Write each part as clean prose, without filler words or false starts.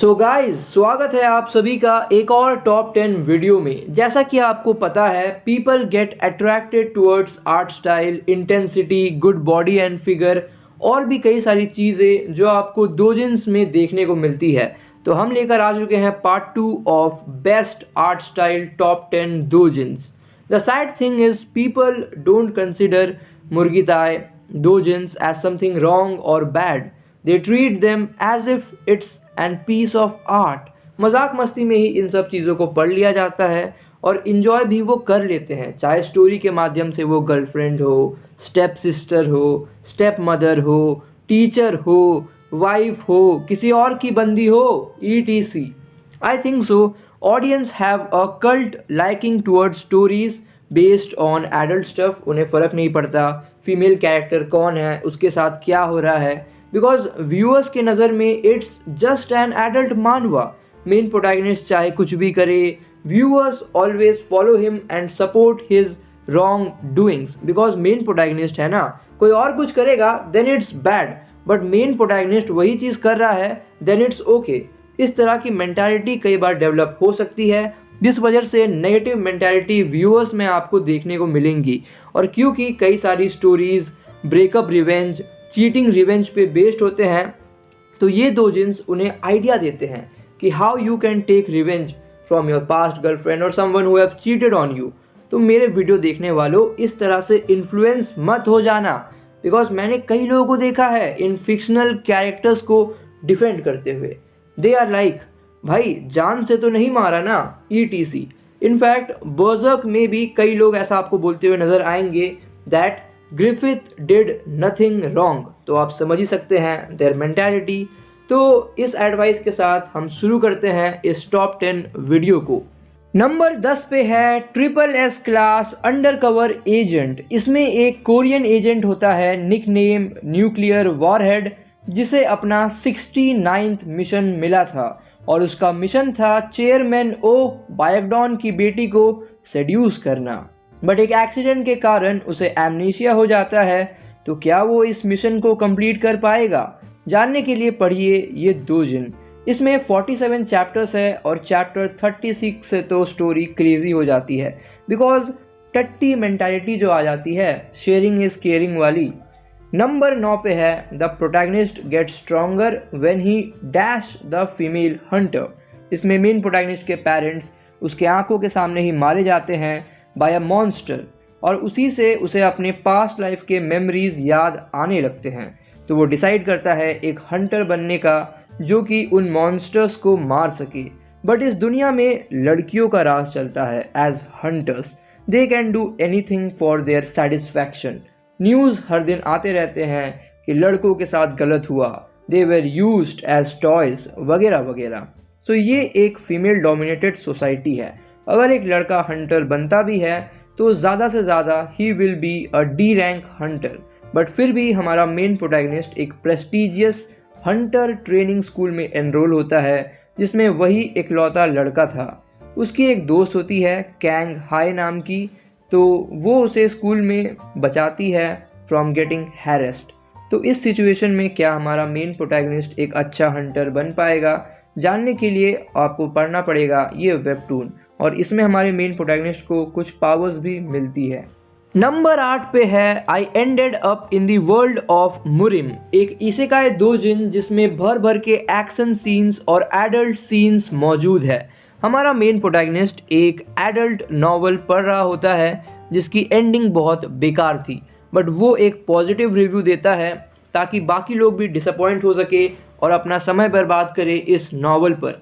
So guys, स्वागत है आप सभी का एक और टॉप 10 वीडियो में। जैसा कि आपको पता है, people get attracted towards art style, intensity, good body and figure और भी कई सारी चीज़ें जो आपको दोजिन्स में देखने को मिलती है। तो हम लेकर आ चुके हैं part 2 of best art style top 10 doujins. The sad thing is people don't consider मुर्गिताई दोजिन्स एज समथिंग रॉन्ग और bad. They treat them as if it's and piece of art. मजाक मस्ती में ही इन सब चीज़ों को पढ़ लिया जाता है और इन्जॉय भी वो कर लेते हैं, चाहे स्टोरी के माध्यम से वो गर्लफ्रेंड हो, स्टेप सिस्टर हो, स्टेप मदर हो, टीचर हो, वाइफ हो, किसी और की बंदी हो, ETC। I think so audience have a cult liking towards stories based on adult stuff. उन्हें फ़र्क नहीं पड़ता फीमेल कैरेक्टर कौन है, उसके साथ क्या हो रहा है, बिकॉज व्यूअर्स के नज़र में it's just an adult manhwa. Main protagonist चाहे कुछ भी करे, viewers always follow him and support his wrongdoings. Because main protagonist है ना, कोई और कुछ करेगा then it's bad, but main protagonist वही चीज़ कर रहा है देन इट्स ओके। इस तरह की मेंटालिटी कई बार डेवलप हो सकती है, जिस वजह से नेगेटिव मेंटालिटी व्यूअर्स में आपको देखने को मिलेंगी। और क्योंकि कई सारी stories breakup revenge, cheating revenge पे बेस्ड होते हैं, तो ये दोजिन्स उन्हें आइडिया देते हैं कि how you can take revenge from your past girlfriend और someone who have cheated on you. तो मेरे वीडियो देखने वालों, इस तरह से इन्फ्लुएंस मत हो जाना, बिकॉज मैंने कई लोगों को देखा है इन फिक्शनल कैरेक्टर्स को डिफेंड करते हुए। दे आर लाइक, भाई जान से तो नहीं मारा ना, ETC। इनफैक्ट बर्जर्क में भी कई लोग ऐसा आपको बोलते हुए नजर आएंगे that Griffith did nothing wrong. तो आप समझ ही सकते हैं देयर मेंटालिटी। तो इस एडवाइस के साथ हम शुरू करते हैं इस टॉप 10 वीडियो को। नंबर 10 पे है SSS क्लास अंडरकवर एजेंट। इसमें एक कोरियन एजेंट होता है निकनेम न्यूक्लियर वॉरहेड, जिसे अपना 69th मिशन मिला था और उसका मिशन था चेयरमैन ओ बायगडॉन की बेटी को सेड्यूस करना। बट एक एक्सीडेंट के कारण उसे एमनेशिया हो जाता है। तो क्या वो इस मिशन को कंप्लीट कर पाएगा? जानने के लिए पढ़िए ये दोजिन। इसमें 47 चैप्टर्स है और चैप्टर 36 से तो स्टोरी क्रेजी हो जाती है, बिकॉज टट्टी मेंटालिटी जो आ जाती है, शेयरिंग इज केयरिंग वाली। नंबर 9 पे है the protagonist get stronger when he dash the female hunter. इसमें मेन प्रोटैगनिस्ट के पेरेंट्स उसके आंखों के सामने ही मारे जाते हैं बाय अ मॉन्स्टर, और उसी से उसे अपने पास्ट लाइफ के मेमोरीज याद आने लगते हैं। तो वो डिसाइड करता है एक हंटर बनने का, जो कि उन मॉन्स्टर्स को मार सके। बट इस दुनिया में लड़कियों का राज चलता है as hunters. They can do anything for their satisfaction. News हर दिन आते रहते हैं कि लड़कों के साथ गलत हुआ, they were used as toys वगैरह वगैरह। सो ये एक फीमेल डोमिनेटेड सोसाइटी है। अगर एक लड़का हंटर बनता भी है तो ज़्यादा से ज़्यादा he will be a D rank Hunter. But फिर भी हमारा मेन प्रोटैगनिस्ट एक प्रेस्टीजियस हंटर ट्रेनिंग स्कूल में एनरोल होता है, जिसमें वही इकलौता लड़का था। उसकी एक दोस्त होती है कैंग हाई नाम की, तो वो उसे स्कूल में बचाती है फ्रॉम गेटिंग हैरेस्ड। तो इस सिचुएशन में क्या हमारा मेन प्रोटैगनिस्ट एक अच्छा हंटर बन पाएगा? जानने के लिए आपको पढ़ना पड़ेगा ये वेबटून, और इसमें हमारे मेन प्रोटैगनिस्ट को कुछ पावर्स भी मिलती है। नंबर 8 पे है I ended up in the world of मुरिम। एक इसेकाई दोजिन जिसमें भर भर के एक्शन सीन्स और एडल्ट सीन्स मौजूद है। हमारा मेन प्रोटैगनिस्ट एक एडल्ट नॉवल पढ़ रहा होता है जिसकी एंडिंग बहुत बेकार थी, बट वो एक पॉजिटिव रिव्यू देता है ताकि बाकी लोग भी डिसअपॉइंट हो सके और अपना समय बर्बाद करे इस नॉवल पर।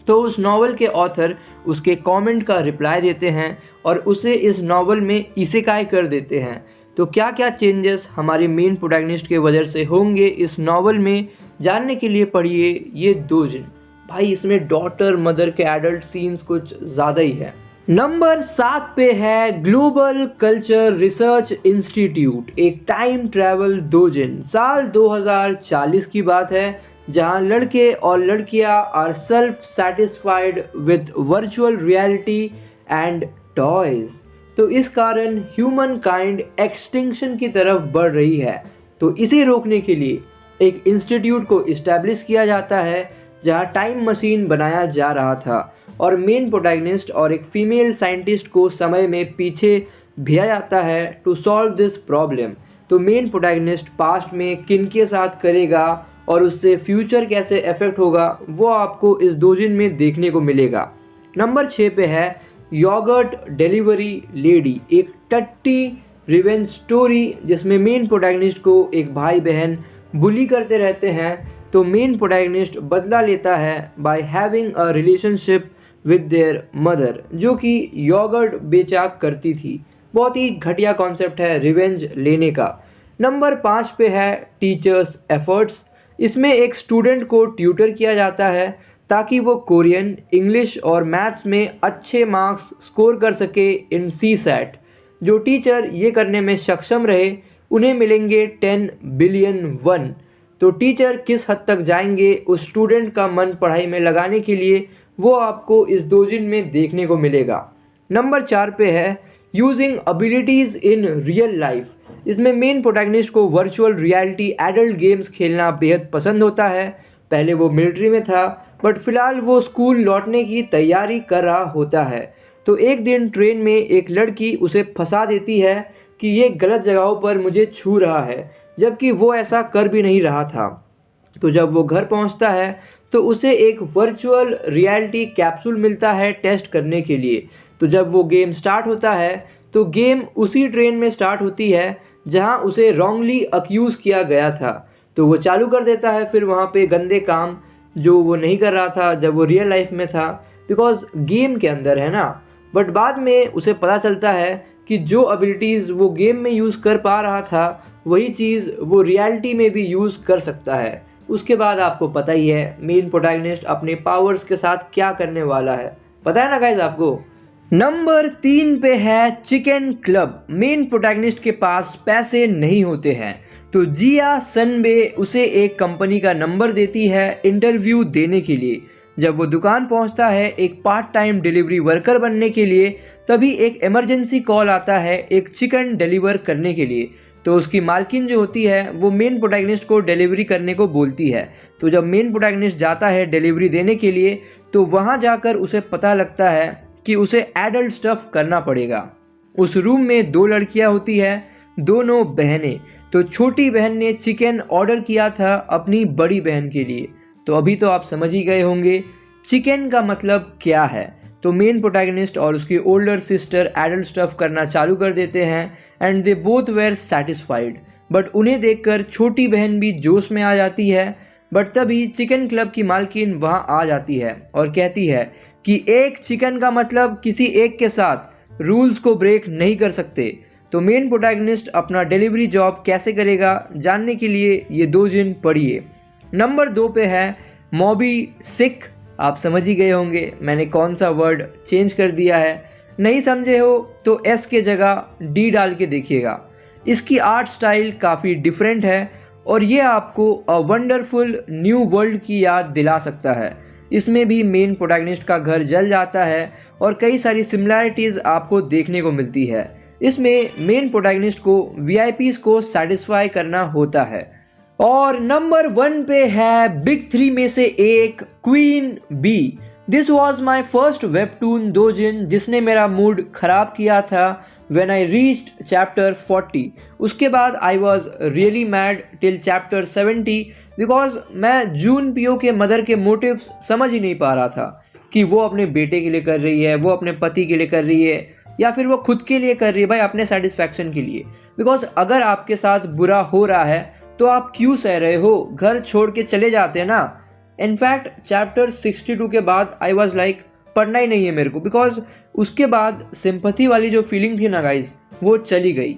तो उस नॉवल के ऑथर उसके कमेंट का रिप्लाई देते हैं और उसे इस नॉवल में इसेकाई कर देते हैं। तो क्या क्या चेंजेस हमारे मेन प्रोटैगनिस्ट के वजह से होंगे इस नॉवल में, जानने के लिए पढ़िए ये दोजिन। भाई इसमें डॉटर मदर के एडल्ट सीन्स कुछ ज़्यादा ही है। नंबर 7 पे है ग्लोबल कल्चर रिसर्च इंस्टीट्यूट, एक टाइम ट्रैवल दोजिन। साल 2040 की बात है, जहां लड़के और लड़कियां are self satisfied with virtual reality and toys. तो इस कारण ह्यूमन काइंड एक्सटिंक्शन की तरफ बढ़ रही है। तो इसे रोकने के लिए एक इंस्टीट्यूट को इस्टेब्लिश किया जाता है जहां टाइम मशीन बनाया जा रहा था और मेन प्रोटैगनिस्ट और एक फीमेल साइंटिस्ट को समय में पीछे भेजा जाता है टू सॉल्व दिस प्रॉब्लम। तो मेन प्रोटैगनिस्ट पास्ट में किन के साथ करेगा और उससे फ्यूचर कैसे अफेक्ट होगा वो आपको इस दोजिन में देखने को मिलेगा। नंबर 6 पे है योगर्ट डिलीवरी लेडी, एक टट्टी रिवेंज स्टोरी जिसमें मेन प्रोटैगनिस्ट को एक भाई बहन बुली करते रहते हैं। तो मेन प्रोटैगनिस्ट बदला लेता है by having a relationship with their mother, जो कि योगर्ट बेचा करती थी। बहुत ही घटिया कॉन्सेप्ट है रिवेंज लेने का। नंबर 5 पे है टीचर्स एफर्ट्स। इसमें एक स्टूडेंट को ट्यूटर किया जाता है ताकि वो कोरियन, इंग्लिश और मैथ्स में अच्छे मार्क्स स्कोर कर सके इन CSAT। जो टीचर ये करने में सक्षम रहे उन्हें मिलेंगे 10 बिलियन वन। तो टीचर किस हद तक जाएंगे उस स्टूडेंट का मन पढ़ाई में लगाने के लिए वो आपको इस दोजिन में देखने को मिलेगा। नंबर 4 पे है using abilities in real life. इसमें मेन प्रोटैगनिस्ट को वर्चुअल रियलिटी एडल्ट गेम्स खेलना बेहद पसंद होता है। पहले वो मिलिट्री में था बट फिलहाल वो स्कूल लौटने की तैयारी कर रहा होता है। तो एक दिन ट्रेन में एक लड़की उसे फंसा देती है कि ये गलत जगहों पर मुझे छू रहा है, जबकि वो ऐसा कर भी नहीं रहा था। तो जब वो घर पहुंचता है तो उसे एक वर्चुअल रियलिटी कैप्सूल मिलता है टेस्ट करने के लिए। तो जब वो गेम स्टार्ट होता है तो गेम उसी ट्रेन में स्टार्ट होती है जहां उसे रॉन्गली अक्यूज़ किया गया था। तो वो चालू कर देता है फिर वहाँ पे गंदे काम जो वो नहीं कर रहा था जब वो रियल लाइफ में था, बिकॉज गेम के अंदर है ना। बट बाद में उसे पता चलता है कि जो एबिलिटीज़ वो गेम में यूज़ कर पा रहा था वही चीज़ वो रियलिटी में भी यूज़ कर सकता है। उसके बाद आपको पता ही है मेन प्रोटैगनिस्ट अपने पावर्स के साथ क्या करने वाला है, पता है ना गाइज आपको। नंबर 3 पे है चिकन क्लब। मेन प्रोटैगनिस्ट के पास पैसे नहीं होते हैं तो जिया सनबे उसे एक कंपनी का नंबर देती है इंटरव्यू देने के लिए। जब वो दुकान पहुंचता है एक पार्ट टाइम डिलीवरी वर्कर बनने के लिए, तभी एक इमरजेंसी कॉल आता है एक चिकन डिलीवर करने के लिए। तो उसकी मालकिन जो होती है वो मेन प्रोटैगनिस्ट को डिलीवरी करने को बोलती है। तो जब मेन प्रोटैगनिस्ट जाता है डिलीवरी देने के लिए तो वहाँ जाकर उसे पता लगता है कि उसे एडल्ट स्टफ करना पड़ेगा। उस रूम में 2 लड़कियाँ होती हैं, दोनों बहनें। तो छोटी बहन ने चिकन ऑर्डर किया था अपनी बड़ी बहन के लिए। तो अभी तो आप समझ ही गए होंगे चिकन का मतलब क्या है। तो मेन प्रोटैगनिस्ट और उसकी ओल्डर सिस्टर एडल्ट स्टफ करना चालू कर देते हैं and they both where satisfied. But उन्हें देखकर छोटी बहन भी जोश में आ जाती है। बट तभी चिकन क्लब की मालकिन वहाँ आ जाती है और कहती है कि एक चिकन का मतलब किसी एक के साथ रूल्स को ब्रेक नहीं कर सकते। तो मेन प्रोटैगनिस्ट अपना डिलीवरी जॉब कैसे करेगा जानने के लिए ये दोजिन पढ़िए। नंबर 2 पे है मॉबी सिक। आप समझ ही गए होंगे मैंने कौन सा वर्ड चेंज कर दिया है। नहीं समझे हो तो एस के जगह डी डाल के देखिएगा। इसकी आर्ट स्टाइल काफ़ी डिफरेंट है और ये आपको अ वंडरफुल न्यू वर्ल्ड की याद दिला सकता है। इसमें भी मेन प्रोटैगनिस्ट का घर जल जाता है और कई सारी सिमिलैरिटीज़ आपको देखने को मिलती है। इसमें मेन प्रोटैगनिस्ट को VIPs को सेटिस्फाई करना होता है। और नंबर 1 पे है बिग 3 में से एक queen bee. This was my first webtoon doujin जिसने मेरा मूड खराब किया था व्हेन आई रीच्ड चैप्टर 40। उसके बाद I was really mad till chapter 70 because मैं जून पियो के मदर के मोटिव्स समझ ही नहीं पा रहा था कि वो अपने बेटे के लिए कर रही है, वो अपने पति के लिए कर रही है या फिर वो खुद के लिए कर रही है, भाई अपने सेटिस्फैक्शन के लिए। बिकॉज अगर आपके साथ बुरा हो रहा है तो आप क्यों सह रहे हो, घर छोड़ के चले जाते हैं ना। इनफैक्ट चैप्टर 62 के बाद आई वॉज लाइक पढ़ना ही नहीं है मेरे को, बिकॉज उसके बाद सिंपैथी वाली जो फीलिंग थी ना गाइज वो चली गई।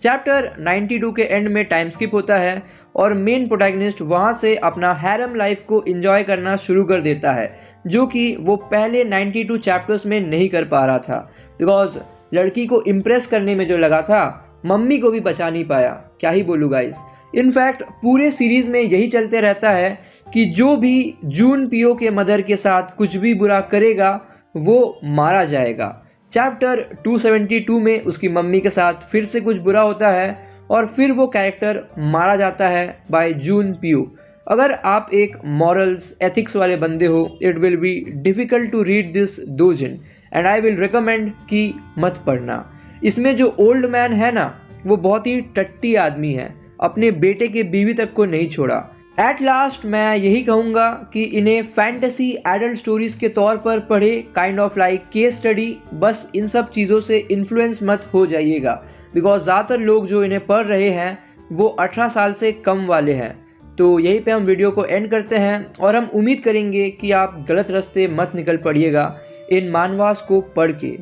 चैप्टर 92 के एंड में टाइम स्किप होता है और मेन प्रोटैगनिस्ट वहाँ से अपना हैरम लाइफ को एंजॉय करना शुरू कर देता है जो कि वो पहले 92 चैप्टर्स में नहीं कर पा रहा था। बिकॉज लड़की को इम्प्रेस करने में जो लगा था मम्मी को भी बचा नहीं पाया, क्या ही बोलूँ गाइस। इनफैक्ट पूरे सीरीज़ में यही चलते रहता है कि जो भी जून पियो के मदर के साथ कुछ भी बुरा करेगा वो मारा जाएगा। चैप्टर 272 में उसकी मम्मी के साथ फिर से कुछ बुरा होता है और फिर वो कैरेक्टर मारा जाता है बाय जून पियो। अगर आप एक मॉरल्स एथिक्स वाले बंदे हो, it will be difficult to read this doujin and I will recommend कि मत पढ़ना। इसमें जो ओल्ड मैन है ना, वो बहुत ही टट्टी आदमी है, अपने बेटे के बीवी तक को नहीं छोड़ा। एट लास्ट मैं यही कहूँगा कि इन्हें फैंटेसी एडल्ट स्टोरीज़ के तौर पर पढ़े, kind of like case study. बस इन सब चीज़ों से इन्फ्लुएंस मत हो जाइएगा, बिकॉज ज़्यादातर लोग जो इन्हें पढ़ रहे हैं वो 18 साल से कम वाले हैं। तो यहीं पे हम वीडियो को एंड करते हैं और हम उम्मीद करेंगे कि आप गलत रास्ते मत निकल पड़िएगा इन मानवास को पढ़ के।